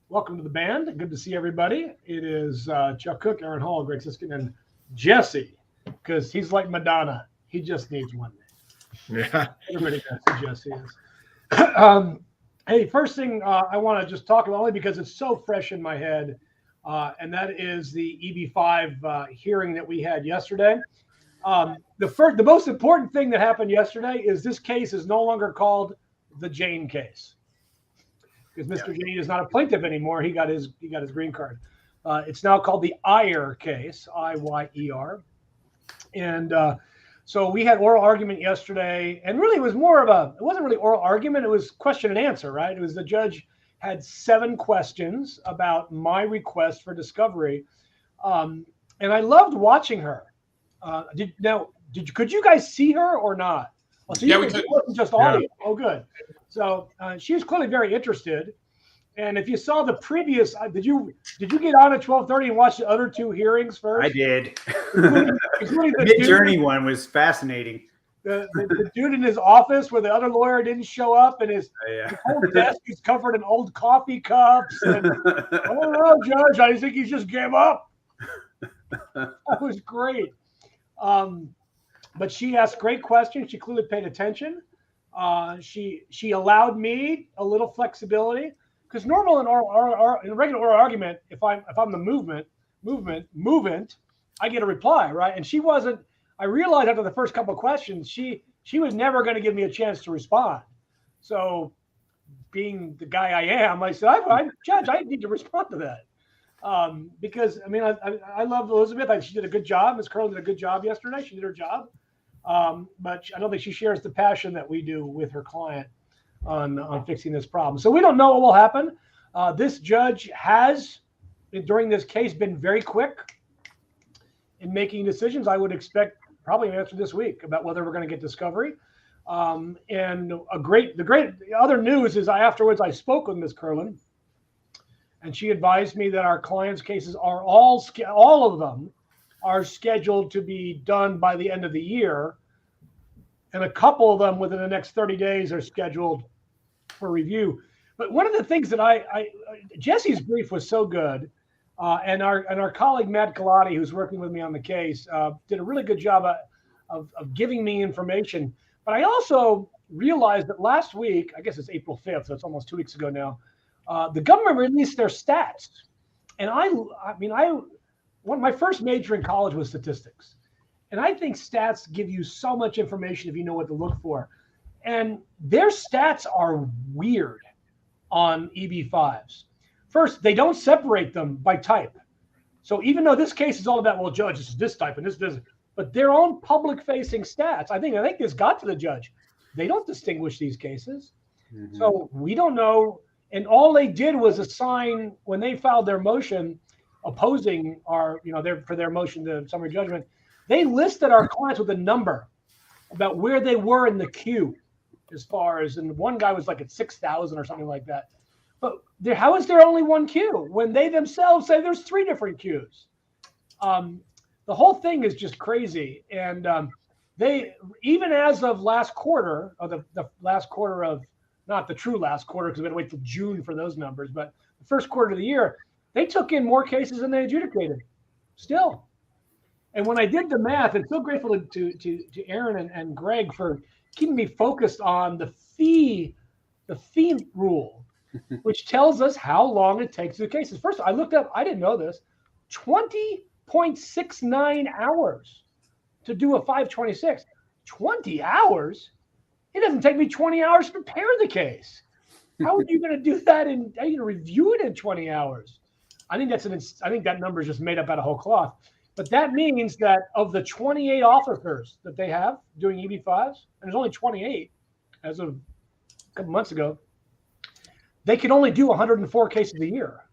Welcome to the band. Good to see everybody. It is Chuck Cook, Aaron Hall, Greg Siskin, and Jesse, because he's like Madonna. He just needs one name. Yeah. Everybody knows who Jesse is. Hey, first thing I want to just talk about, only because it's so fresh in my head, and that is the EB-5 hearing that we had yesterday. The most important thing that happened yesterday is this case is no longer called the Jane case, because Mr. Jane is not a plaintiff anymore. He got his green card. It's now called the Iyer case, I-Y-E-R. And so we had oral argument yesterday, and really it wasn't really oral argument. It was question and answer, right? It was the judge had 7 questions about my request for discovery. And I loved watching her. Could you guys see her or not? Oh, so Yeah, it wasn't just audio. Yeah. Oh, good. So she was clearly very interested. And if you saw the previous, did you get on at 12:30 and watch the other 2 hearings first? I did. Including the Mid-Journey one was fascinating. The dude in his office where the other lawyer didn't show up, and his whole desk is covered in old coffee cups. And, I don't know, Judge. I think he just gave up. That was great. But she asked great questions. She clearly paid attention. She allowed me a little flexibility, because normal in a regular oral argument, if I'm the movement, I get a reply, right? And she wasn't. I realized after the first couple of questions, she was never going to give me a chance to respond. So, being the guy I am, I said, Judge, I need to respond to that. Because I mean, I love Elizabeth. She did a good job. Ms. Curlin did a good job yesterday. She did her job. But I don't think she shares the passion that we do with her client on fixing this problem. So we don't know what will happen. This judge has, during this case, been very quick in making decisions. I would expect probably an answer this week about whether we're going to get discovery. And the great other news is afterwards I spoke with Ms. Curlin, and she advised me that our clients' cases are all of them are scheduled to be done by the end of the year, and a couple of them within the next 30 days are scheduled for review. But one of the things that Jesse's brief was so good, and our colleague Matt Galati, who's working with me on the case, did a really good job of giving me information. But I also realized that last week, I guess it's April 5th, so it's almost 2 weeks ago now, the government released their stats. And my first major in college was statistics. And I think stats give you so much information if you know what to look for. And their stats are weird on EB-5s. First, they don't separate them by type. So even though this case is all about, well, Judge, this is this type and this, but their own public-facing stats, I think this got to the judge. They don't distinguish these cases. Mm-hmm. So we don't know. And all they did was assign, when they filed their motion opposing their motion to summary judgment, they listed our clients with a number about where they were in the queue, as far as, and one guy was like at 6,000 or something like that. But how is there only one queue when they themselves say there's 3 different queues? The whole thing is just crazy. And they, even as of last quarter, or the last quarter of, not the true last quarter, because we had to wait till June for those numbers, but the first quarter of the year, they took in more cases than they adjudicated still. And when I did the math, I'm so grateful to Aaron and Greg for keeping me focused on the fee rule, which tells us how long it takes to do cases. First, I looked up, I didn't know this, 20.69 hours to do a 526. 20 hours? It doesn't take me 20 hours to prepare the case. How are you going to do that? How are you going to review it in 20 hours? I think that number is just made up out of whole cloth. But that means that of the 28 officers that they have doing EB-5s, and there's only 28 as of a couple months ago, they can only do 104 cases a year.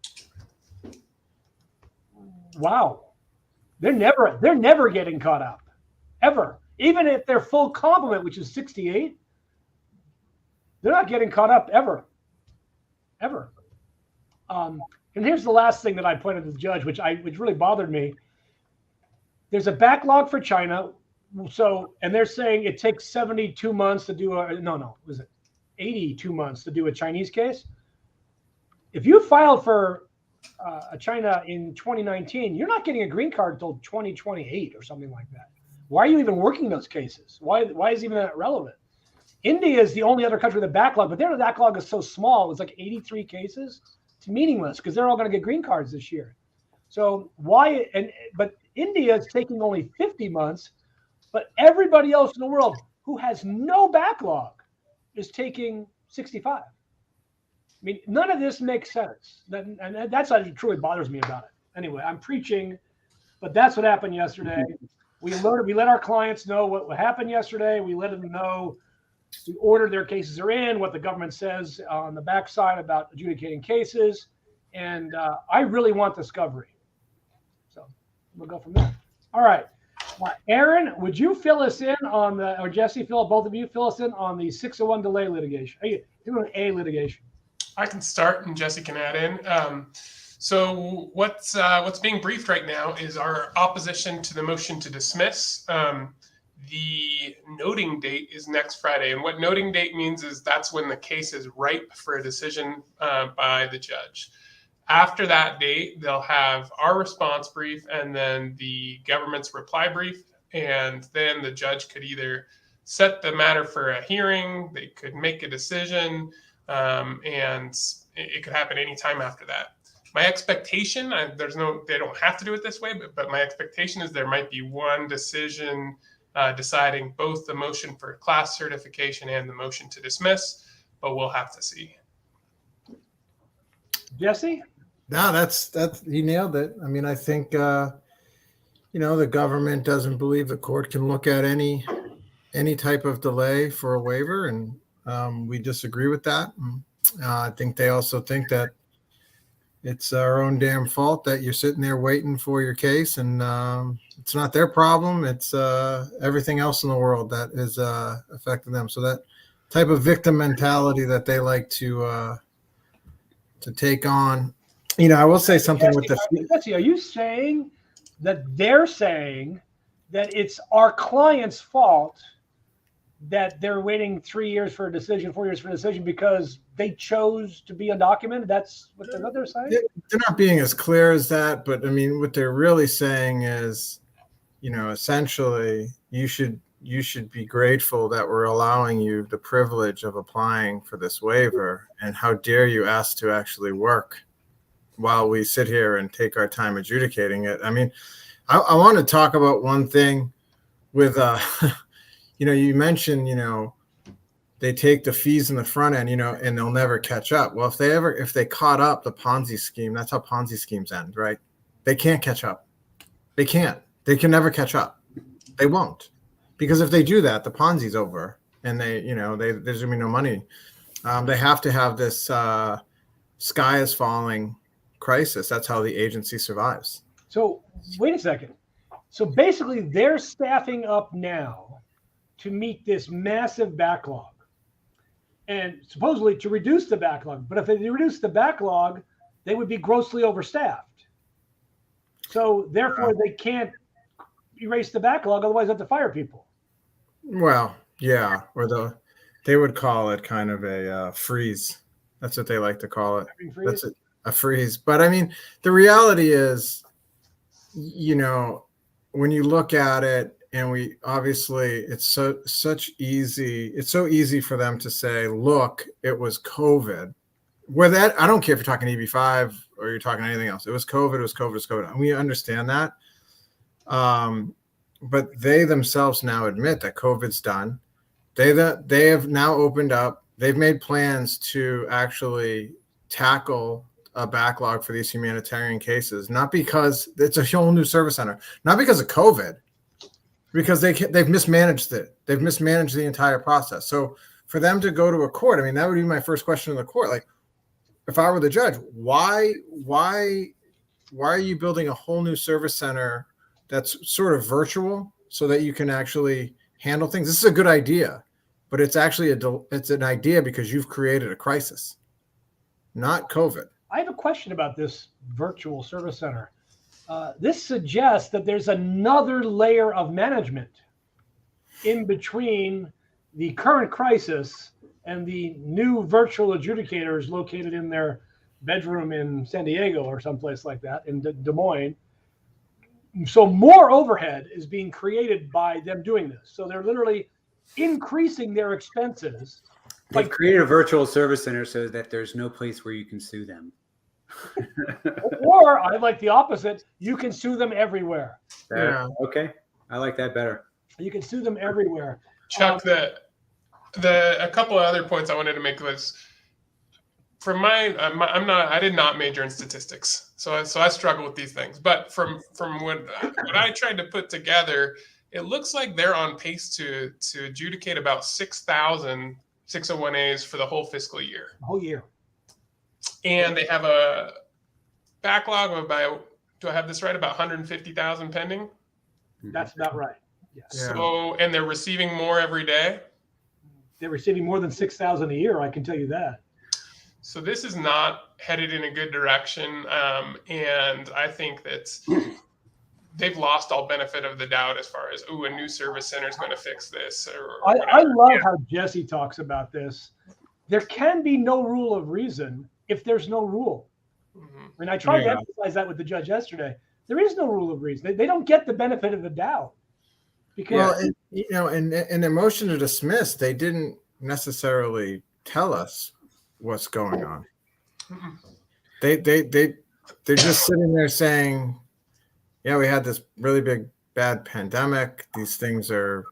Wow. They're never getting caught up, ever. Even if they're full complement, which is 68, they're not getting caught up ever. And here's the last thing that I pointed to the judge, which really bothered me. There's a backlog for China. And they're saying it takes 72 months to do was it 82 months to do a Chinese case? if you filed for China in 2019, you're not getting a green card until 2028 or something like that. Why are you even working those cases? Why is even that relevant? India is the only other country with a backlog, but their backlog is so small. It's like 83 cases. It's meaningless because they're all going to get green cards this year. So why? But India is taking only 50 months, but everybody else in the world who has no backlog is taking 65. I mean, none of this makes sense. And that's what truly bothers me about it. Anyway, I'm preaching, but that's what happened yesterday. We let our clients know what happened yesterday. We let them know we ordered their cases are in, what the government says on the backside about adjudicating cases. And I really want discovery. So we'll go from there. All right. Aaron, would you fill us in on or Jesse, both of you fill us in on the 601 delay litigation? Are you doing A litigation? I can start and Jesse can add in. So what's being briefed right now is our opposition to the motion to dismiss. The noting date is next Friday. And what noting date means is that's when the case is ripe for a decision by the judge. After that date, they'll have our response brief and then the government's reply brief. And then the judge could either set the matter for a hearing, they could make a decision, and it could happen anytime after that. My expectation, they don't have to do it this way, but my expectation is there might be one decision deciding both the motion for class certification and the motion to dismiss, but we'll have to see. Jesse? No, that's you nailed it. I mean, I think the government doesn't believe the court can look at any type of delay for a waiver, and we disagree with that. I think they also think that it's our own damn fault that you're sitting there waiting for your case, and it's not their problem. It's everything else in the world that is affecting them. So that type of victim mentality that they like to take on. I will say something with the. Jesse, are you saying that they're saying that it's our client's fault that they're waiting 3 years for a decision, 4 years for a decision because they chose to be undocumented? That's what they're saying? They're not being as clear as that, but I mean, what they're really saying is, essentially you should be grateful that we're allowing you the privilege of applying for this waiver, and how dare you ask to actually work while we sit here and take our time adjudicating it. I mean, I want to talk about one thing with, you mentioned, they take the fees in the front end, and they'll never catch up. Well, if they caught up the Ponzi scheme, that's how Ponzi schemes end, right? They can't catch up. They can't. They can never catch up. They won't, because if they do that, the Ponzi's over, and there's gonna be no money. They have to have this sky is falling crisis. That's how the agency survives. So wait a second. So basically, they're staffing up now to meet this massive backlog, and supposedly to reduce the backlog. But if they reduce the backlog, they would be grossly overstaffed. So therefore, they can't erase the backlog. Otherwise, they have to fire people. Well, yeah, or they would call it kind of a freeze. That's what they like to call it. That's a freeze. But I mean, the reality is, when you look at it, and we obviously, it's so easy for them to say, look, it was COVID. I don't care if you're talking EB-5 or you're talking anything else. It was COVID, it was COVID, it was COVID. And we understand that. But they themselves now admit that COVID's done. They have now opened up. They've made plans to actually tackle a backlog for these humanitarian cases, not because it's a whole new service center, not because of COVID, because they've mismanaged it. They've mismanaged the entire process. So for them to go to a court, I mean, that would be my first question in the court. Like, if I were the judge, why are you building a whole new service center that's sort of virtual so that you can actually handle things? This is a good idea, but it's actually it's an idea because you've created a crisis, not COVID. I have a question about this virtual service center. This suggests that there's another layer of management in between the current crisis and the new virtual adjudicators located in their bedroom in San Diego or someplace like that, in Des Moines. So more overhead is being created by them doing this. So they're literally increasing their expenses. They've created a virtual service center so that there's no place where you can sue them. Or I like the opposite. You can sue them everywhere. Yeah. Okay. I like that better. You can sue them everywhere. Chuck, a couple of other points I wanted to make was, from I did not major in statistics, so I struggle with these things. But from what I tried to put together, it looks like they're on pace to adjudicate about 6,000 601As for the whole fiscal year. The whole year. And they have a backlog of about, do I have this right, about 150,000 pending? That's about right. Yes. So, and they're receiving more every day. They're receiving more than 6,000 a year, I can tell you that. So this is not headed in a good direction. And I think that they've lost all benefit of the doubt as far as, a new service center is going to fix this. I love how Jesse talks about this. There can be no rule of reason if there's no rule. Mm-hmm. And I tried to emphasize that with the judge yesterday. There is no rule of reason. They don't get the benefit of the doubt. Because in the motion to dismiss, they didn't necessarily tell us what's going on. They're just sitting there saying, yeah, we had this really bad pandemic. These things are,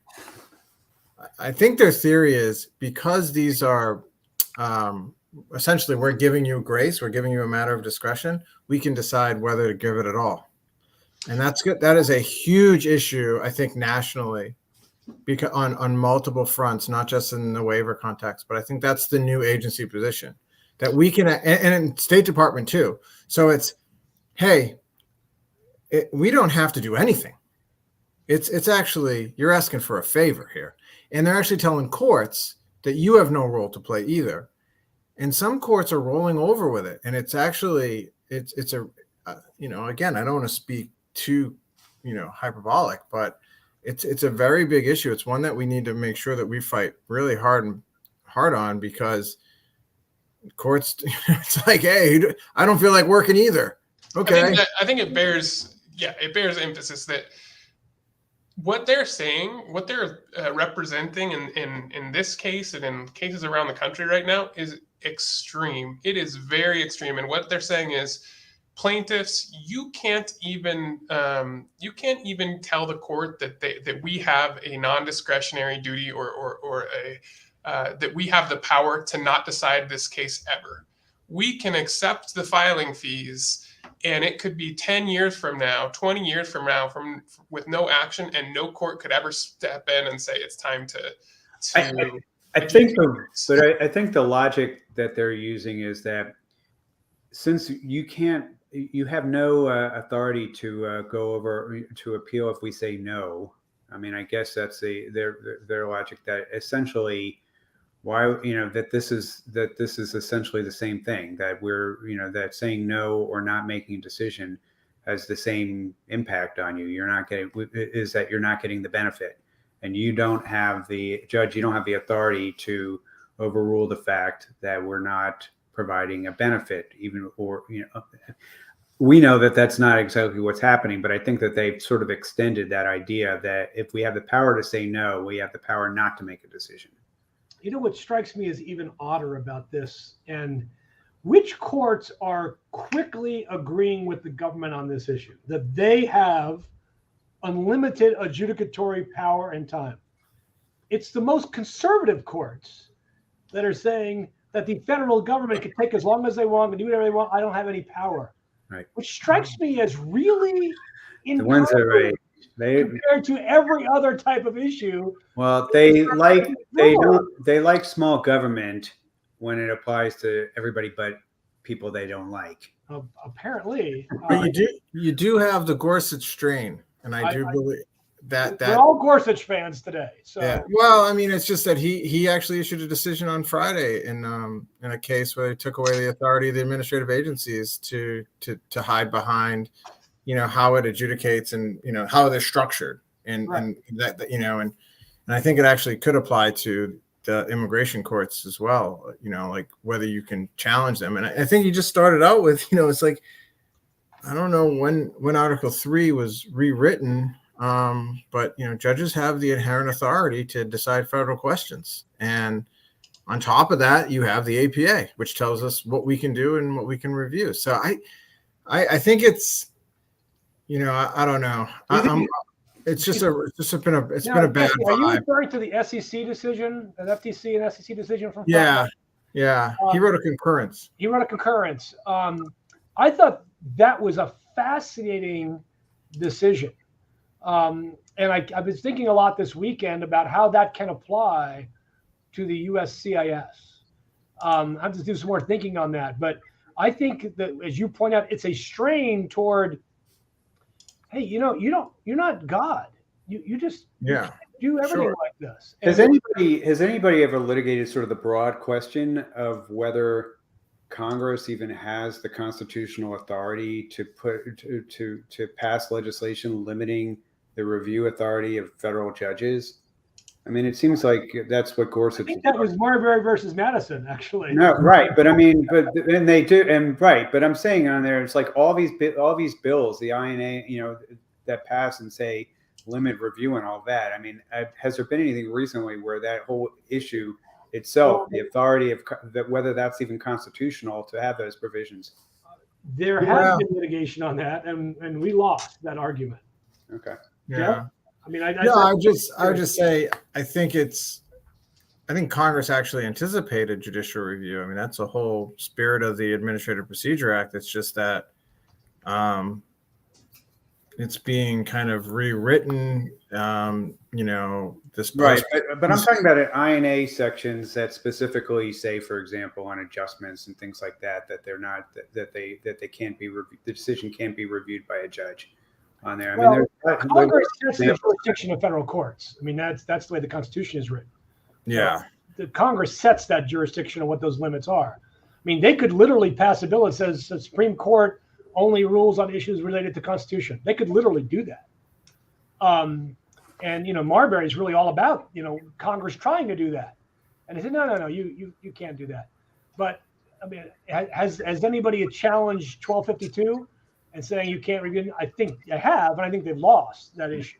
I think their theory is, because these are essentially, we're giving you grace, we're giving you a matter of discretion, we can decide whether to give it at all. And that's good. That is a huge issue, I think, nationally, because on multiple fronts, not just in the waiver context, but I think that's the new agency position that we can, and in State Department too. So it's, hey, we don't have to do anything. It's actually, you're asking for a favor here. And they're actually telling courts that you have no role to play either. And some courts are rolling over with it. And it's actually, it's a, again, I don't want to speak too, hyperbolic, but it's a very big issue. It's one that we need to make sure that we fight really hard on, because courts, it's like, hey, I don't feel like working either. Okay. I think it bears emphasis that what they're saying, what they're representing in this case and in cases around the country right now is extreme. It is very extreme. And what they're saying is, plaintiffs, you can't even tell the court that we have a non-discretionary duty or that we have the power to not decide this case ever. We can accept the filing fees, and it could be 10 years from now, 20 years from now, with no action, and no court could ever step in and say it's time to I think the logic that they're using is that since you have no authority to go over to appeal if we say no. I mean, I guess that's their logic, that essentially that this is essentially the same thing, that that saying no or not making a decision has the same impact on you. You're not getting the benefit, and you don't have the authority to overrule the fact that we're not providing a benefit, we know that that's not exactly what's happening, but I think that they've sort of extended that idea that if we have the power to say no, we have the power not to make a decision. What strikes me as even odder about this, and which courts are quickly agreeing with the government on this issue, that they have unlimited adjudicatory power and time. It's the most conservative courts that are saying that the federal government can take as long as they want and do whatever they want. I don't have any power. Right. Which strikes me as really the ones that are right. Compared to every other type of issue. Well, they like small government when it applies to everybody but people they don't like. Apparently. But you do have the Gorsuch strain, and I do believe that we're all Gorsuch fans today. So yeah. Well, I mean, it's just that he actually issued a decision on Friday in a case where they took away the authority of the administrative agencies to hide behind, how it adjudicates and how they're structured, and right. and that and I think it actually could apply to the immigration courts as well, like whether you can challenge them. And I think you just started out with, it's like, I don't know when Article 3 was rewritten, but judges have the inherent authority to decide federal questions. And on top of that, you have the APA, which tells us what we can do and what we can review. So I think it's, I don't know. It's been a bad vibe. Are you referring to the SEC decision, an FTC and SEC decision from? Yeah. He wrote a concurrence. I thought that was a fascinating decision, and I've been thinking a lot this weekend about how that can apply to the USCIS. I have to do some more thinking on that, but I think that, as you point out, it's a strain toward, hey, you're not God. You just do everything like this. Has anybody ever litigated sort of the broad question of whether Congress even has the constitutional authority to pass legislation limiting the review authority of federal judges? I mean, it seems like that's what Gorsuch. I think that was Marbury versus Madison, actually. No, right, but I mean, and they do, and right, but I'm saying on there, it's like all these bills, the INA, that pass and say limit review and all that. I mean, has there been anything recently where that whole issue itself, the authority of that, whether that's even constitutional to have those provisions? There has been litigation on that, and we lost that argument. Okay. Yeah. I mean, I would just say I think Congress actually anticipated judicial review. I mean, that's the whole spirit of the Administrative Procedure Act. It's just that it's being kind of rewritten. This right, but I'm talking about INA sections that specifically say, for example, on adjustments and things like that, that they're not that they can't be reviewed. The decision can't be reviewed by a judge. On there, Congress sets the jurisdiction of federal courts. I mean, that's the way the Constitution is written. Yeah, the Congress sets that jurisdiction of what those limits are. I mean, they could literally pass a bill that says the Supreme Court only rules on issues related to Constitution. They could literally do that. And Marbury is really all about Congress trying to do that. And they said, no, you can't do that. But I mean, has anybody challenged 1252? And saying you can't review? I think I have, and I think they've lost that issue.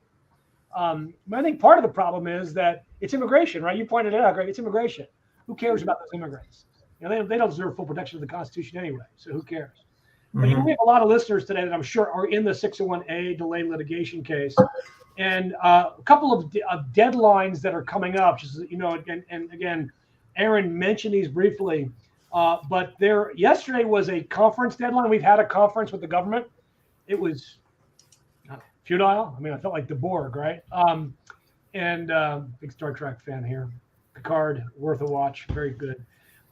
I think part of the problem is that it's immigration, right? You pointed it out, Greg. It's immigration. Who cares about those immigrants? They don't deserve full protection of the Constitution anyway, so who cares? But we have a lot of listeners today that I'm sure are in the 601A delayed litigation case, and a couple of deadlines that are coming up. Just and again, Aaron mentioned these briefly. But yesterday was a conference deadline. We've had a conference with the government. It was futile. I mean, I felt like the Borg, right? Big Star Trek fan here. Picard, worth a watch. Very good.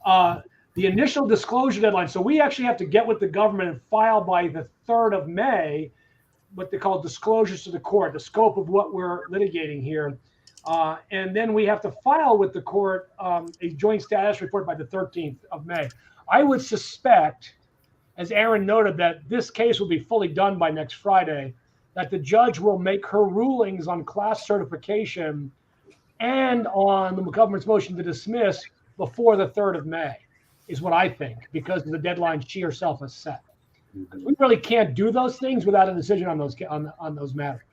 The initial disclosure deadline. So we actually have to get with the government and file by the 3rd of May, what they call disclosures to the court, the scope of what we're litigating here. And then we have to file with the court a joint status report by the 13th of May. I would suspect, as Aaron noted, that this case will be fully done by next Friday, that the judge will make her rulings on class certification and on the government's motion to dismiss before the 3rd of May, is what I think, because of the deadline she herself has set. We really can't do those things without a decision on those matters.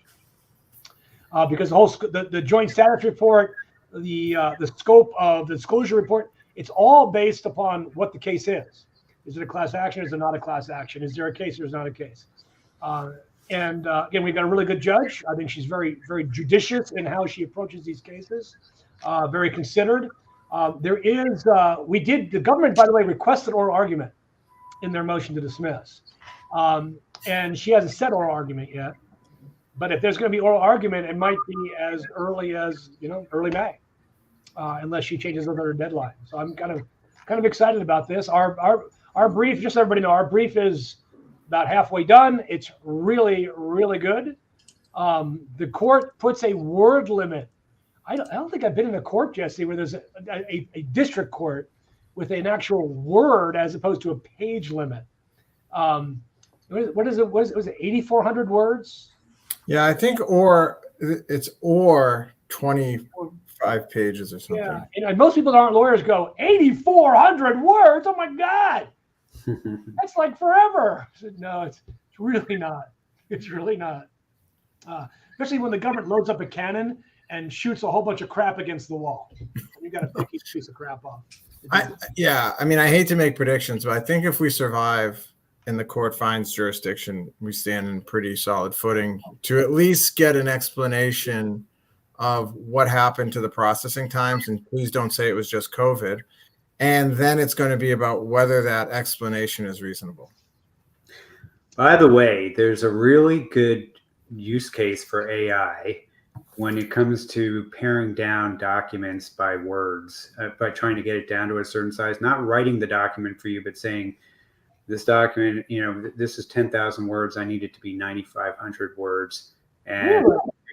Because the joint status report, the scope of the disclosure report, it's all based upon what the case is. Is it a class action? Is it not a class action? Is there a case or is not a case? Again, we've got a really good judge. I think she's very, very judicious in how she approaches these cases, very considered. The government, by the way, requested oral argument in their motion to dismiss. And she hasn't said oral argument yet. But if there's going to be oral argument, it might be as early as early May, unless she changes another deadline. So I'm kind of excited about this. Our brief, just so everybody know, our brief is about halfway done. It's really, really good. The court puts a word limit. I don't think I've been in a court, Jesse, where there's a district court with an actual word as opposed to a page limit. What is it? Was it 8,400 words? Yeah, I think it's 24 5 pages or something. Yeah, and most people that aren't lawyers go 8,400 words. Oh my God, that's like forever. I said, no, it's really not. It's really not. Especially when the government loads up a cannon and shoots a whole bunch of crap against the wall. You got to pick each piece of crap off. I mean, I hate to make predictions, but I think if we survive and the court finds jurisdiction, we stand in pretty solid footing to at least get an explanation of what happened to the processing times. And please don't say it was just COVID. And then it's going to be about whether that explanation is reasonable. By the way, there's a really good use case for AI when it comes to paring down documents by words, by trying to get it down to a certain size, not writing the document for you, but saying this document, this is 10,000 words. I need it to be 9,500 words. And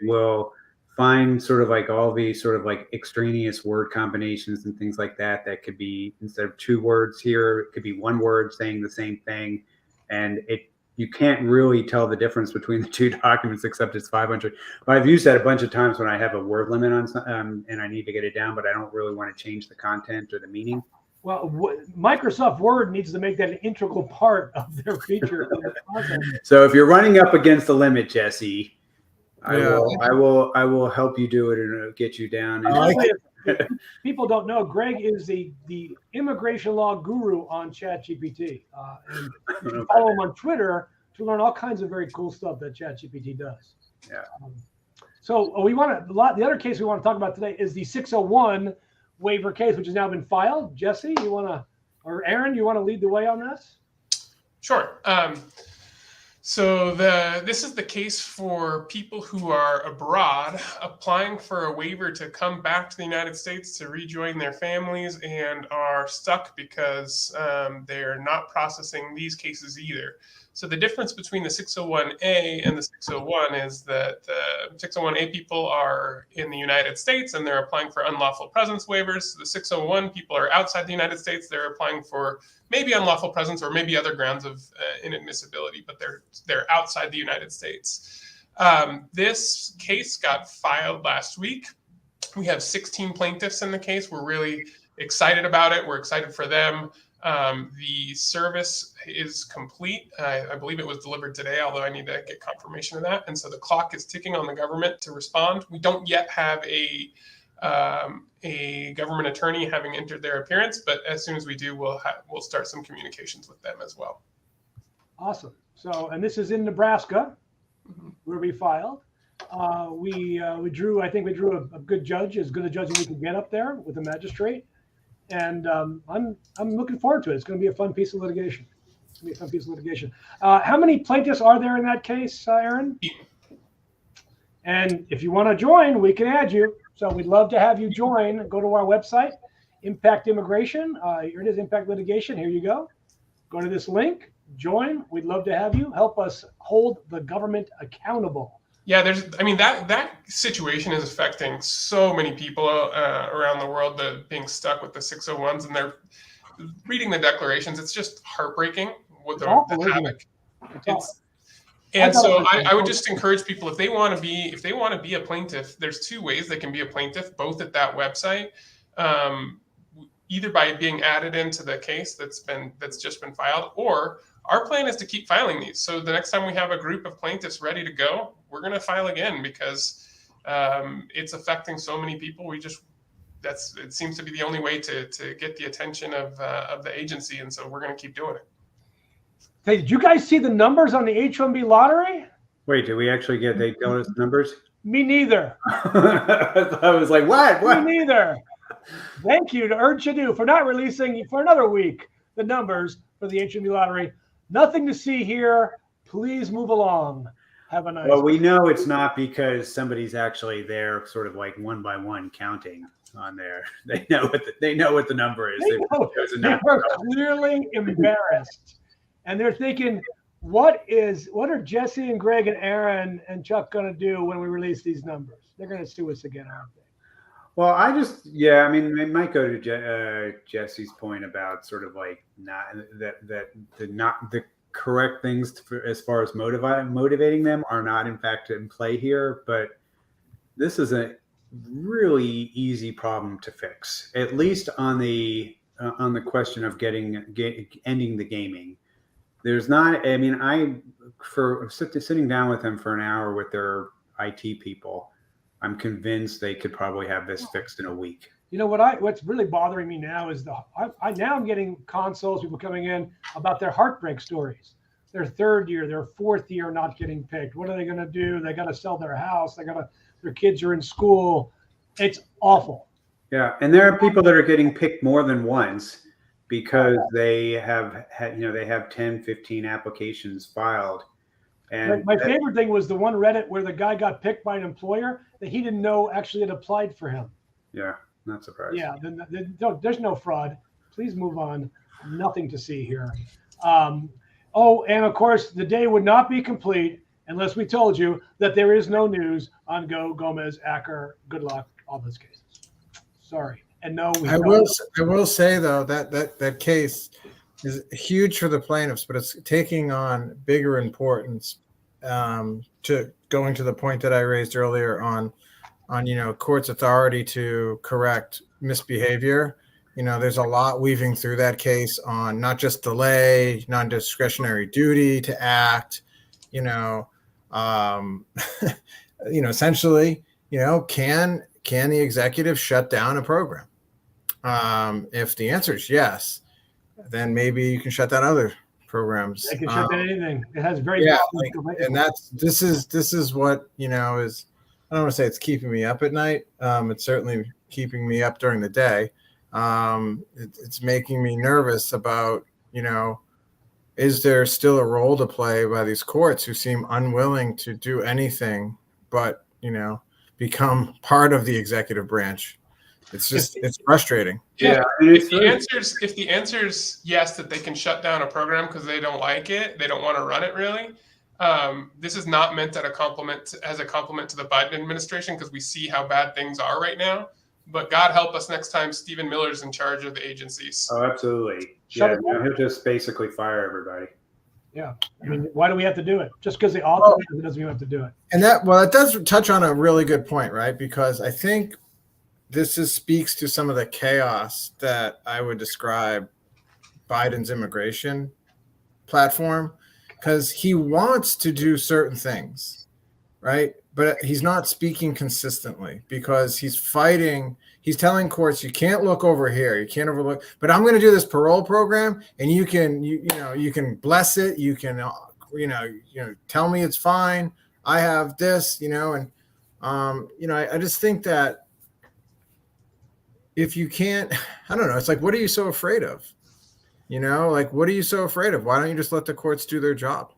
we'll find sort of like all these sort of like extraneous word combinations and things like that. That could be, instead of 2 words here, it could be 1 word saying the same thing. And you can't really tell the difference between the 2 documents, except it's 500. But I've used that a bunch of times when I have a word limit on and I need to get it down, but I don't really want to change the content or the meaning. Well, Microsoft Word needs to make that an integral part of their feature. So if you're running up against the limit, Jesse, I will help you do it and get you down. People don't know, Greg is the immigration law guru on ChatGPT, and you can follow him on Twitter to learn all kinds of very cool stuff that ChatGPT does. Yeah. So the other case we want to talk about today is the 601 waiver case, which has now been filed. Jesse, or Aaron, you want to lead the way on this? Sure. So this is the case for people who are abroad applying for a waiver to come back to the United States to rejoin their families and are stuck because they're not processing these cases either. So the difference between the 601A and the 601 is that the 601A people are in the United States and they're applying for unlawful presence waivers. The 601 people are outside the United States. They're applying for maybe unlawful presence or maybe other grounds of inadmissibility, but they're outside the United States. This case got filed last week. We have 16 plaintiffs in the case. We're really excited about it. We're excited for them. The service is complete. I believe it was delivered today, although I need to get confirmation of that. And so the clock is ticking on the government to respond. We don't yet have a government attorney having entered their appearance, but as soon as we do, we'll start some communications with them as well. Awesome. So, and this is in Nebraska, where we filed. We drew a good judge, as good a judge as we could get up there with the magistrate. And I'm looking forward to it. It's going to be a fun piece of litigation. How many plaintiffs are there in that case, Aaron? And if you want to join, we can add you. So we'd love to have you join. Go to our website, IMMPAct Immigration. Here it is, IMMPAct Litigation. Here you go. Go to this link. Join. We'd love to have you. Help us hold the government accountable. Yeah, that situation is affecting so many people around the world, being stuck with the 601s, and they're reading the declarations. It's just heartbreaking with the havoc. And so I would just encourage people, if they want to be a plaintiff, there's 2 ways they can be a plaintiff, both at that website, either by being added into the case that's just been filed, or our plan is to keep filing these. So the next time we have a group of plaintiffs ready to go, we're going to file again because it's affecting so many people. It seems to be the only way to get the attention of the agency, and so we're going to keep doing it. Hey, did you guys see the numbers on the H-1B lottery? Wait, did we actually they tell us numbers? Me neither. I was like, what? Me neither. Thank you to Ernst & Young for not releasing for another week the numbers for the H-1B lottery. Nothing to see here. Please move along. Have a nice Well, we know it's not because somebody's actually there sort of like one by one counting on there. They know what the number is. They're clearly embarrassed. And they're thinking, what are Jesse and Greg and Aaron and Chuck going to do when we release these numbers? They're going to sue us again, aren't they? Well, it might go to Jesse's point about sort of like not the correct things as far as motivating them are not in fact in play here. But this is really easy problem to fix, at least on the question of ending the gaming. There's not. I mean, sitting down with them for an hour with their IT people, I'm convinced they could probably have this fixed in a week. You know what's really bothering me now is I'm getting consoles, people coming in about their heartbreak stories. Their third year, their fourth year not getting picked. What are they going to do? They got to sell their house. Their kids are in school. It's awful. Yeah, and there are people that are getting picked more than once because they have had, they have 10, 15 applications filed. And my favorite thing was the one Reddit where the guy got picked by an employer that he didn't know actually had applied for him. Yeah, not surprised. Yeah, there's no fraud. Please move on. Nothing to see here. And of course, the day would not be complete unless we told you that there is no news on Go, Gomez, Acker, Good Luck, all those cases. Sorry. And no, I will say though that case is huge for the plaintiffs, but it's taking on bigger importance to going to the point that I raised earlier on court's authority to correct misbehavior. There's a lot weaving through that case on not just delay, non-discretionary duty to act, essentially, can the executive shut down a program? If the answer is yes, then maybe you can shut down other programs. They can shut down anything. It has very and this is what is, I don't want to say it's keeping me up at night. It's certainly keeping me up during the day. It's making me nervous about, is there still a role to play by these courts who seem unwilling to do anything but, become part of the executive branch? It's just, it's frustrating. Yeah. If the answer's yes, that they can shut down a program because they don't like it, they don't want to run it really. This is not meant as a compliment to the Biden administration, because we see how bad things are right now. But God help us next time Stephen Miller's in charge of the agencies. Oh, absolutely. He'll just basically fire everybody. Yeah. I mean, why do we have to do it? Just because they author it doesn't mean we have to do it. And it does touch on a really good point, right? Because I think this speaks to some of the chaos that I would describe Biden's immigration platform, because he wants to do certain things, right? But he's not speaking consistently because he's telling courts, you can't look over here, you can't overlook, but I'm going to do this parole program and you can bless it. You can, tell me it's fine. I have this, I just think that if you can't, I don't know, it's like, what are you so afraid of? What are you so afraid of? Why don't you just let the courts do their job?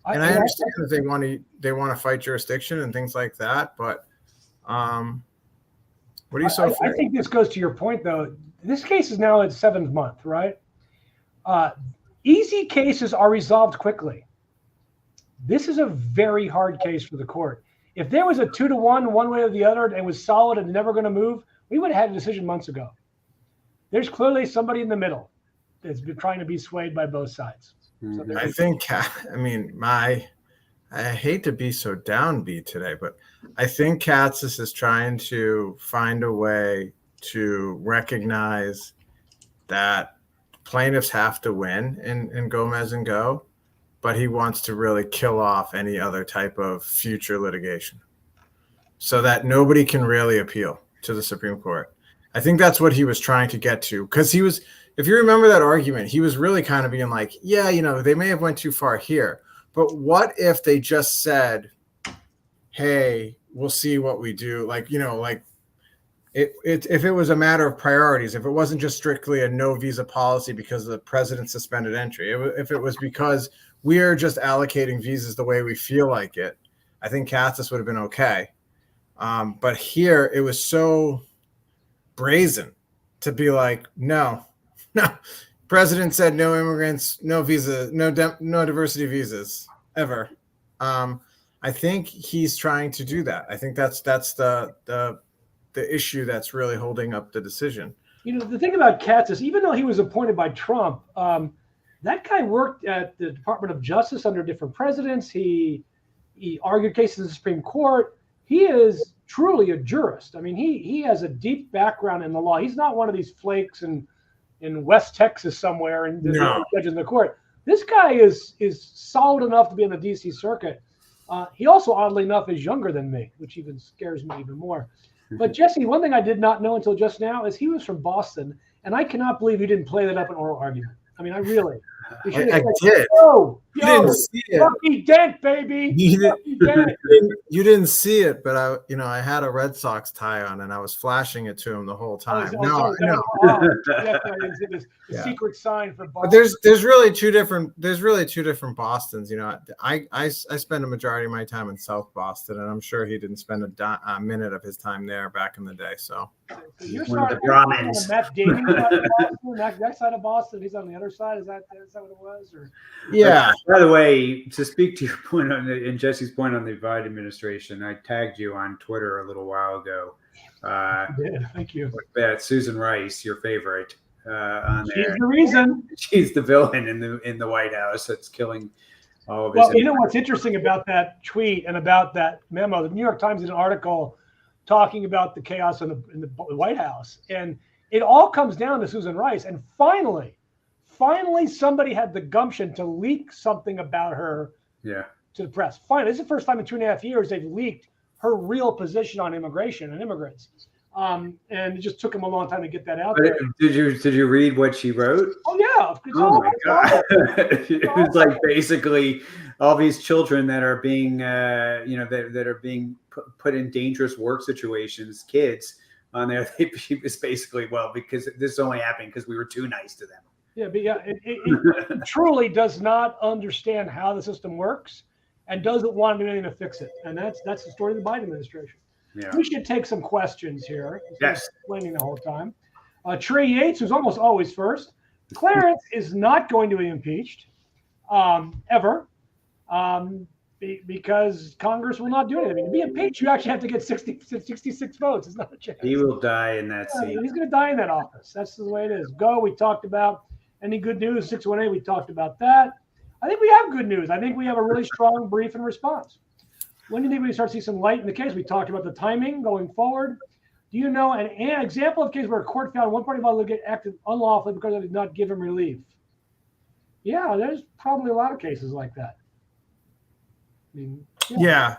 And I understand that they want to fight jurisdiction and things like that, but what are you so afraid? I think this goes to your point, though. This case is now its 7th month, right? Easy cases are resolved quickly. This is a very hard case for the court. If there was a 2-to-1, one way or the other, and it was solid and never going to move, we would have had a decision months ago. There's clearly somebody in the middle that's been trying to be swayed by both sides. So I think, I hate to be so downbeat today, but I think Katsas is trying to find a way to recognize that plaintiffs have to win in Gomez and Go, but he wants to really kill off any other type of future litigation so that nobody can really appeal to the Supreme Court. I think that's what he was trying to get to, because if you remember that argument, he was really kind of being like, yeah, they may have went too far here, but what if they just said, hey, we'll see what we do. If it was a matter of priorities, if it wasn't just strictly a no visa policy because the president suspended entry, if it was because we're just allocating visas the way we feel like it, I think Katsas would have been okay. But here it was so brazen to be like, no, president said no immigrants, no visa, no diversity visas ever. I think he's trying to do that. I think that's the issue that's really holding up the decision. The thing about Katsas, even though he was appointed by Trump, that guy worked at the Department of Justice under different presidents. He argued cases in the Supreme Court. He is truly a jurist. I mean, he has a deep background in the law. He's not one of these flakes in West Texas somewhere and judges in the court. This guy is solid enough to be in the D.C. circuit. He also, oddly enough, is younger than me, which even scares me even more. But Jesse, one thing I did not know until just now is he was from Boston, and I cannot believe you didn't play that up in oral argument. I mean, I really. I did. Oh, you didn't see it. Lucky Dent, baby. You didn't see it, but I had a Red Sox tie on, and I was flashing it to him the whole time. The secret sign for Boston. But there's really two different Bostons. I spend a majority of my time in South Boston, and I'm sure he didn't spend a minute of his time there back in the day. So you're starting on Matt Damon side of Boston, that side of Boston. He's on the other side. Is that what it was? Or yeah. By the way, to speak to your point and Jesse's point on the Biden administration, I tagged you on Twitter a little while ago. Thank you. That Susan Rice, your favorite, on there. She's the reason. She's the villain in the White House that's killing all of us. Well, you know what's interesting about that tweet and about that memo? The New York Times did an article talking about the chaos in the White House, and it all comes down to Susan Rice. And finally somebody had the gumption to leak something about her to the press. Finally, this is the first time in 2.5 years they've leaked her real position on immigration and immigrants. And it just took them a long time to get that out there. Did you read what she wrote? Oh yeah. Oh my God. It was like basically all these children that are being that are being put in dangerous work situations, kids on there. She was basically, because this is only happening because we were too nice to them. Yeah, but it truly does not understand how the system works and doesn't want to do anything to fix it. And that's the story of the Biden administration. Yeah. We should take some questions here. Yes. Explaining the whole time. Trey Yates, who's almost always first. Clarence is not going to be impeached ever because Congress will not do anything. To be impeached, you actually have to get 66 votes. It's not a chance. He will die in that seat. He's going to die in that office. That's the way it is. We talked about. Any good news? 618, we talked about that. I think we have good news. I think we have a really strong brief and response. When do you think we start to see some light in the case? We talked about the timing going forward. Do you know an example of a case where a court found one party acted unlawfully because they did not give him relief? Yeah, there's probably a lot of cases like that. I mean, yeah.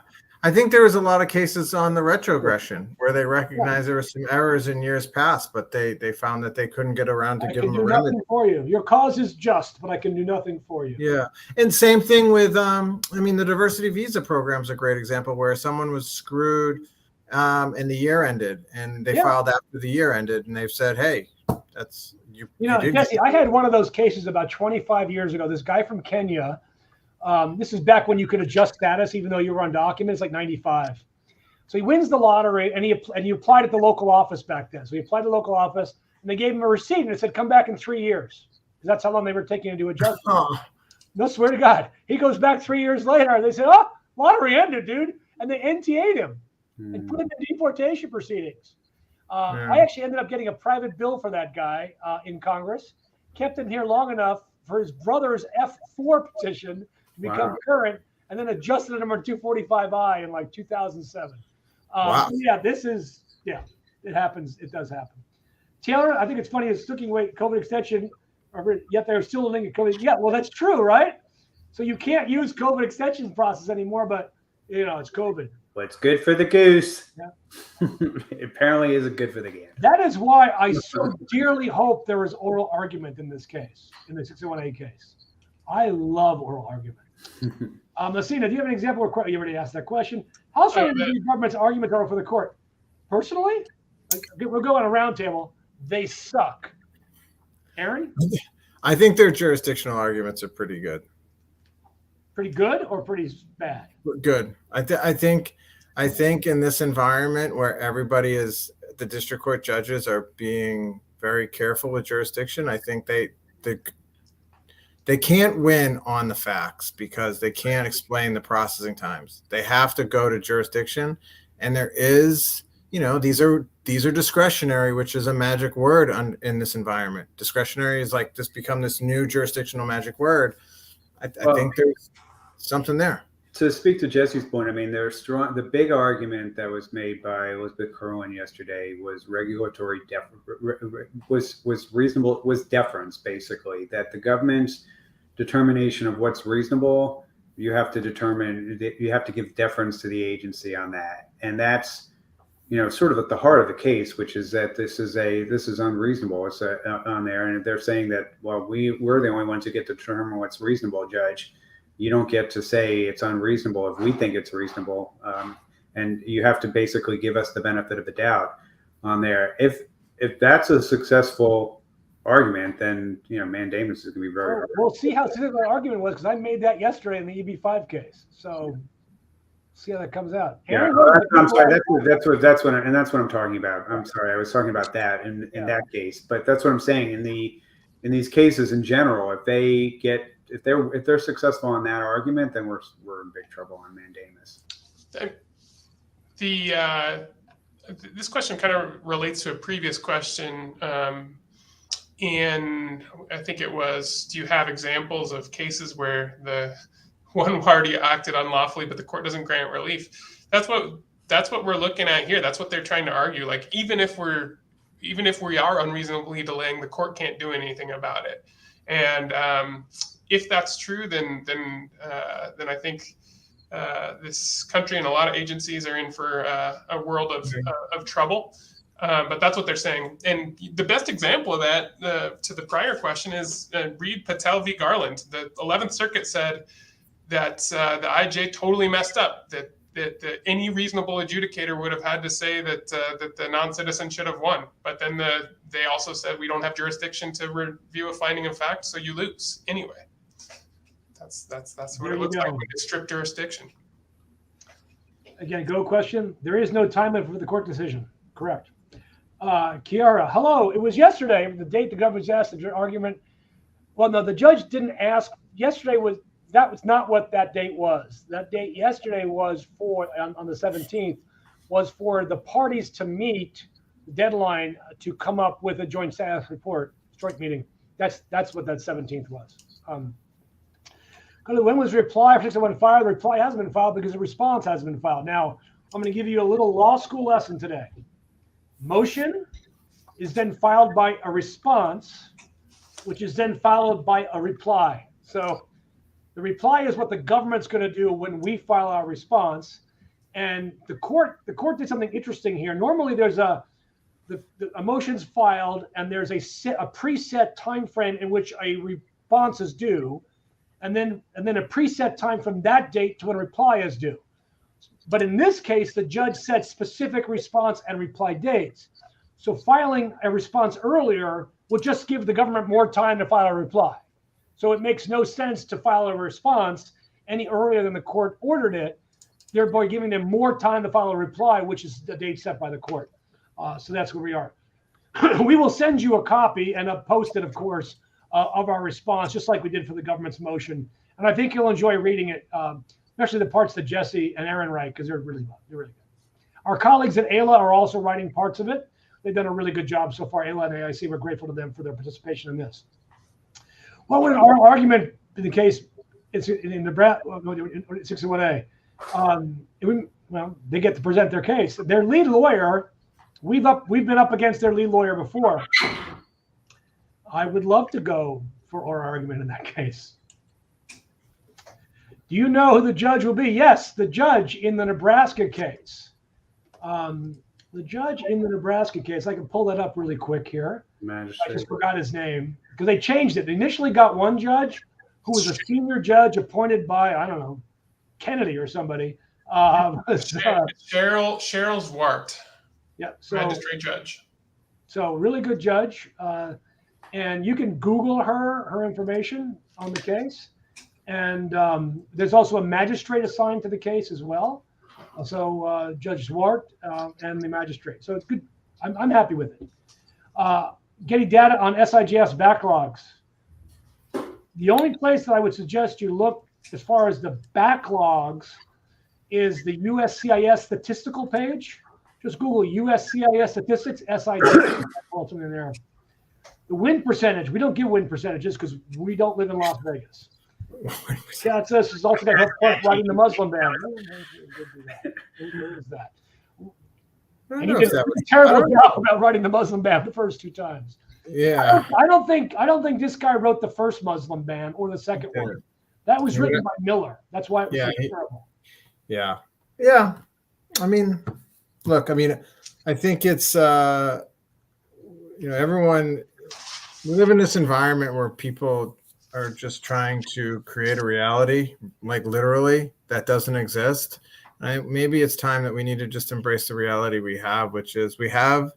I think there was a lot of cases on the retrogression where they recognized there were some errors in years past, but they found that they couldn't get around to give them a remedy. Nothing for you. Your cause is just, but I can do nothing for you. Yeah, and same thing with the diversity visa program is a great example where someone was screwed and the year ended, and they filed after the year ended, and they've said, hey, that's you. Jesse, I had one of those cases about 25 years ago. This guy from Kenya. This is back when you could adjust status even though you were on documents, like 95. So he wins the lottery, and he applied at the local office back then. So he applied to the local office, and they gave him a receipt, and it said, come back in 3 years. Because that's how long they were taking to do adjustment. No, swear to God. He goes back 3 years later. They said, lottery ended, dude. And they NTA'd him and put him in deportation proceedings. I actually ended up getting a private bill for that guy in Congress. Kept him here long enough for his brother's F4 petition to become current, and then adjusted him on 245I in like 2007. It happens. It does happen. Taylor, I think it's funny. It's sticking wait COVID extension, yet they're still looking at COVID. Yeah, well, that's true, right? So you can't use COVID extension process anymore, but it's COVID. Well, it's good for the goose. Yeah. Apparently, is it good for the gander? That is why I so dearly hope there is oral argument in this case, in the 601A case. I love oral argument. Messina, do you have an example where you already asked that question? How strong do the government's arguments are for the court? Personally, we'll go on a round table. They suck. Aaron? I think their jurisdictional arguments are pretty good. Pretty good or pretty bad? Good. I think in this environment where the district court judges are being very careful with jurisdiction, I think they can't win on the facts because they can't explain the processing times. They have to go to jurisdiction, and there is, these are discretionary, which is a magic word in this environment. Discretionary is just become this new jurisdictional magic word. I think there's something there. to speak to Jesse's point, I mean, there's strong. The big argument that was made by Elizabeth Kerwin yesterday was regulatory was reasonable, was deference, basically, that the government's determination of what's reasonable, you have to determine, you have to give deference to the agency on that, and that's, you know, sort of at the heart of the case, which is that this is unreasonable. It's on there, and if they're saying that, well, we're the only ones who get to determine what's reasonable, Judge. You don't get to say it's unreasonable if we think it's reasonable, and you have to basically give us the benefit of the doubt on there. If that's a successful argument, then, you know, mandamus is going to be very hard. We'll see how successful the argument was, because I made that yesterday in the EB-5 case. So see how that comes out. Yeah, I'm sorry. That's what I'm talking about. I'm sorry, I was talking about that in that case, but that's what I'm saying in these cases in general. If they're successful on that argument, then we're in big trouble on mandamus. This question kind of relates to a previous question, and I think it was: do you have examples of cases where the one party acted unlawfully, but the court doesn't grant relief? That's what we're looking at here. That's what they're trying to argue. Like, even if we are unreasonably delaying, the court can't do anything about it. And if that's true, then I think this country and a lot of agencies are in for a world of trouble. But that's what they're saying. And the best example of that, to the prior question, is Reed Patel v. Garland. The 11th Circuit said that the IJ totally messed up, that any reasonable adjudicator would have had to say that the non-citizen should have won. But then they also said we don't have jurisdiction to review a finding of fact, so you lose anyway. That's what it looks like with a strict jurisdiction. Again, go question. There is no time limit for the court decision. Correct. Kiara, hello. It was yesterday, the date the government asked the argument. Well, no, the judge didn't ask. Yesterday was not what that date was. That date yesterday was for, on the 17th, was for the parties to meet the deadline to come up with a joint status report, joint meeting. That's what that 17th was. When was the reply? The reply hasn't been filed because the response hasn't been filed. Now, I'm going to give you a little law school lesson today. Motion is then filed by a response, which is then followed by a reply. So the reply is what the government's going to do when we file our response. And the court did something interesting here. Normally there's a motion's filed and there's a preset time frame in which a response is due, and then a preset time from that date to when a reply is due. But in this case, the judge set specific response and reply dates. So filing a response earlier will just give the government more time to file a reply. So it makes no sense to file a response any earlier than the court ordered it, thereby giving them more time to file a reply, which is the date set by the court. So that's where we are. We will send you a copy and post it, of course, of our response, just like we did for the government's motion. And I think you'll enjoy reading it, especially the parts that Jesse and Aaron write, because they're really good. Our colleagues at AILA are also writing parts of it. They've done a really good job so far. AILA and AIC, we're grateful to them for their participation in this. Well, when our argument in the case, it's in the 61A, they get to present their case. Their lead lawyer, we've been up against their lead lawyer before. I would love to go for our argument in that case. Do you know who the judge will be? Yes, the judge in the Nebraska case. The judge in the Nebraska case, I can pull that up really quick here. Magistrate. I just forgot his name because they changed it. They initially got one judge who was a senior judge appointed by, I don't know, Kennedy or somebody. Cheryl Zwart. Yeah, so magistrate judge. So really good judge, and you can Google her information on the case. And there's also a magistrate assigned to the case as well. Also, Judge Zwart and the magistrate. So it's good. I'm happy with it. Getting data on SIJS backlogs. The only place that I would suggest you look as far as the backlogs is the USCIS statistical page. Just Google USCIS statistics, SIJS, something in there. The win percentage, we don't give win percentages because we don't live in Las Vegas. Yeah, it's this. It's also got Hook Park riding the Muslim ban. What is that? And he did a terrible job about writing the Muslim ban the first 2 times. Yeah. I don't think this guy wrote the first Muslim ban or the second one. That was written by Miller. That's why it was so terrible. Yeah. Yeah. I mean, look, I think it's, everyone, we live in this environment where people are just trying to create a reality, like literally, that doesn't exist. Maybe it's time that we need to just embrace the reality we have, which is we have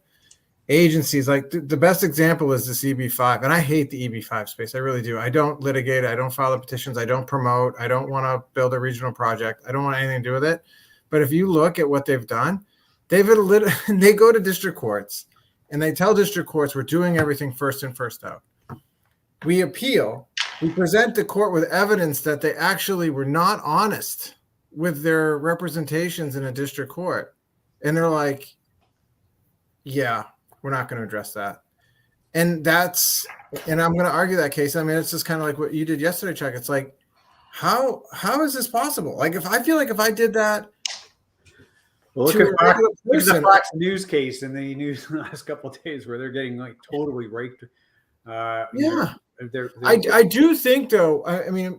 agencies like the best example is this EB-5. And I hate the EB-5 space. I really do. I don't litigate. I don't file the petitions. I don't promote. I don't want to build a regional project. I don't want anything to do with it. But if you look at what they've done, they go to district courts and they tell district courts we're doing everything first in, first out. We appeal. We present the court with evidence that they actually were not honest with their representations in a district court. And they're like, yeah, we're not going to address that. And I'm going to argue that case. It's just kind of like what you did yesterday, Chuck. It's like, how is this possible? Like, if I did that. Well, look at the Fox News case in the news the last couple of days where they're getting like totally raped. Yeah. I do think though,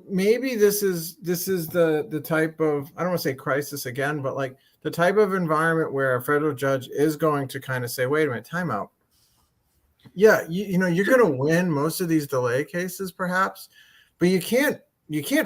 maybe this is the type of, I don't want to say crisis again, but like the type of environment where a federal judge is going to kind of say, wait a minute, time out. Yeah, you're going to win most of these delay cases perhaps, but you can't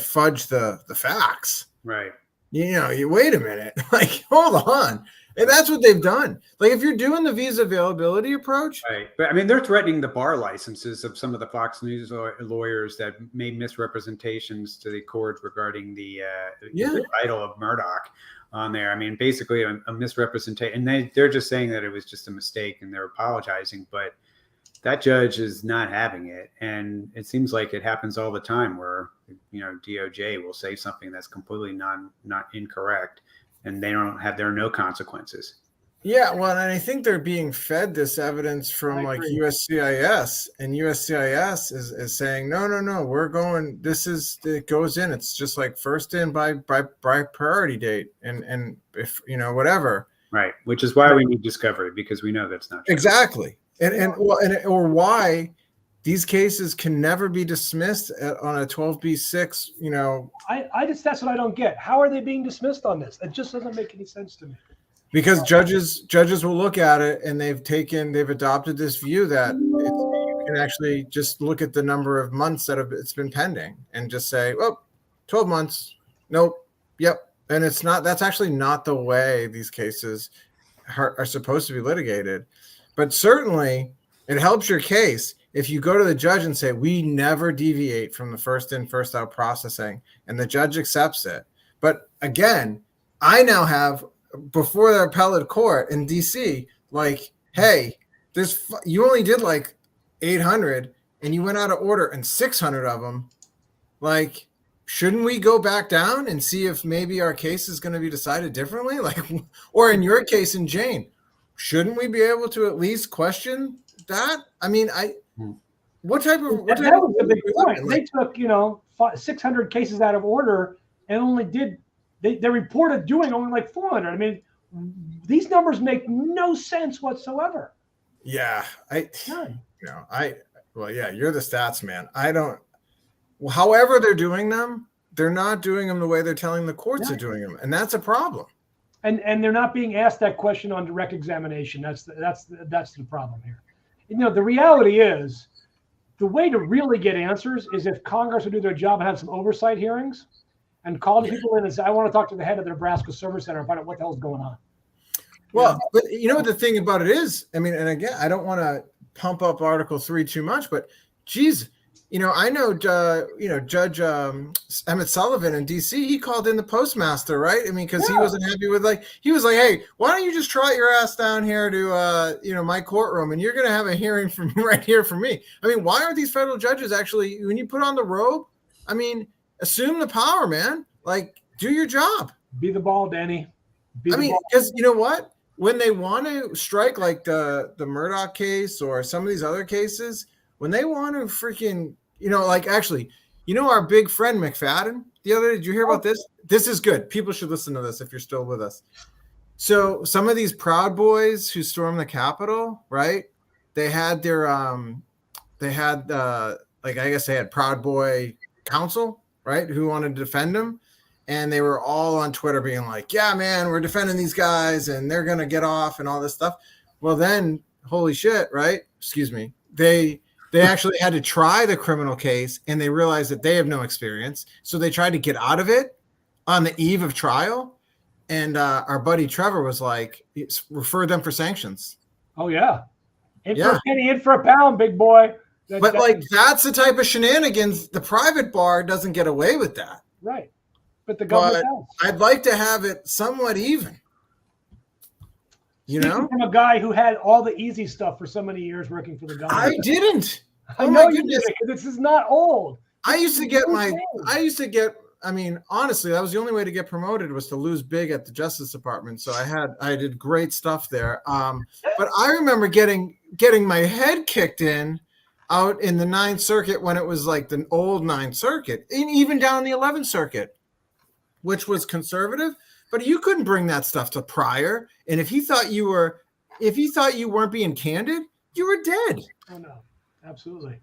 fudge the facts. Right. You wait a minute, like, hold on. And that's what they've done. Like, if you're doing the visa availability approach. Right. But they're threatening the bar licenses of some of the Fox News lawyers that made misrepresentations to the court regarding the title of Murdoch on there. Basically a misrepresentation. And they're just saying that it was just a mistake and they're apologizing. But that judge is not having it. And it seems like it happens all the time where, DOJ will say something that's completely not incorrect. And there are no consequences. Yeah, well, and I think they're being fed this evidence from like USCIS, and USCIS is saying, no, we're going. It goes in. It's just like first in by priority date, and if whatever. Right, which is why we need discovery, because we know that's not true. Exactly, or why these cases can never be dismissed on a 12B6, that's what I don't get. How are they being dismissed on this? It just doesn't make any sense to me. Because judges will look at it and they've adopted this view that you can actually just look at the number of months that it's been pending and just say, 12 months. Nope. Yep. And that's actually not the way these cases are supposed to be litigated. But certainly it helps your case if you go to the judge and say, we never deviate from the first in, first out processing, and the judge accepts it. But again, I now have, before the appellate court in DC, like, hey, you only did like 800 and you went out of order and 600 of them. Like, shouldn't we go back down and see if maybe our case is going to be decided differently? Like, or in your case, in Jane, shouldn't we be able to at least question that? What type of a big point. They took 600 cases out of order and only did they reported doing only like 400. These numbers make no sense whatsoever. Yeah, you're the stats man. However they're doing them, they're not doing them the way they're telling the courts are doing them, and that's a problem. And they're not being asked that question on direct examination. That's the problem here. The reality is, the way to really get answers is if Congress would do their job and have some oversight hearings and call the people in and say, I want to talk to the head of the Nebraska Service Center and find out what the hell's going on. Well, but what the thing about it is, and again, I don't want to pump up Article 3 too much, but geez, I know, Judge Emmett Sullivan in DC, he called in the postmaster, right? Because he wasn't happy with, he was like, hey, why don't you just trot your ass down here to, my courtroom, and you're going to have a hearing from right here for me. Why aren't these federal judges actually, when you put on the robe, assume the power, man. Like, do your job. Be the ball, Danny. Because you know what? When they want to strike like the Murdoch case or some of these other cases, when they want to freaking, actually, You know our big friend McFadden the other day? Did you hear about this? This is good. People should listen to this if you're still with us. So some of these Proud Boys who stormed the Capitol, right? They had their like I guess they had Proud Boy counsel, right? Who wanted to defend them. And they were all on Twitter being like, yeah, man, we're defending these guys and they're going to get off and all this stuff. Well, then, holy shit, right? Excuse me. They actually had to try the criminal case and they realized that they have no experience. So they tried to get out of it on the eve of trial. And our buddy Trevor was like, refer them for sanctions. Oh, yeah. In for a penny, in for a pound, big boy. But that's the type of shenanigans. The private bar doesn't get away with that. Right. But the government does. I'd like to have it somewhat even. You know? From a guy who had all the easy stuff for so many years working for the government. I didn't. I know you did, because this is not old. I used to get, I mean, honestly, that was the only way to get promoted was to lose big at the Justice Department. So I did great stuff there. But I remember getting my head kicked in out in the 9th Circuit when it was like the old 9th Circuit, and even down the 11th Circuit, which was conservative. But you couldn't bring that stuff to Pryor. And if he thought you weren't being candid, you were dead. Oh no, absolutely.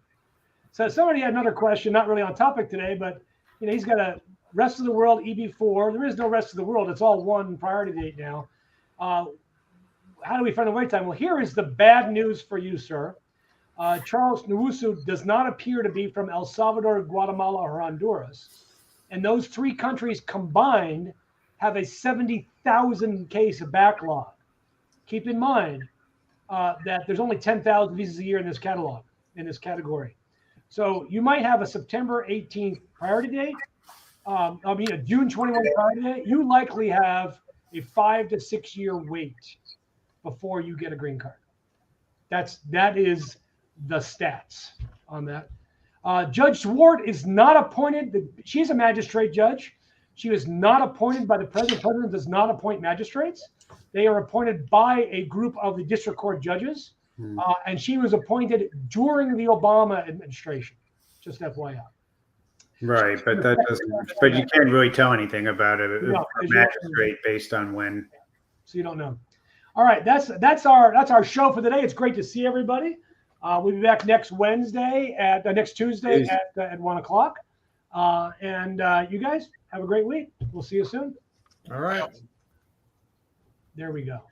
So somebody had another question, not really on topic today, but he's got a rest of the world EB-4. There is no rest of the world. It's all one priority date now. How do we find the wait time? Well, here is the bad news for you, sir. Charles Nwosu does not appear to be from El Salvador, Guatemala, or Honduras. And those three countries combined have a 70,000 case backlog. Keep in mind that there's only 10,000 visas a year in this catalog, in this category. So you might have a September 18th priority date. A June 21 priority date. You likely have a 5 to 6 year wait before you get a green card. That is the stats on that. Judge Swart is not appointed. She's a magistrate judge. She is not appointed by the president. The president does not appoint magistrates. They are appointed by a group of the district court judges. And she was appointed during the Obama administration. Just FYI. Right, but that doesn't. But you can't really tell anything about it. No, magistrate based on when. So you don't know. All right, that's our show for the day. It's great to see everybody. We'll be back next Tuesday at 1:00. And you guys have a great week. We'll see you soon. All right. There we go.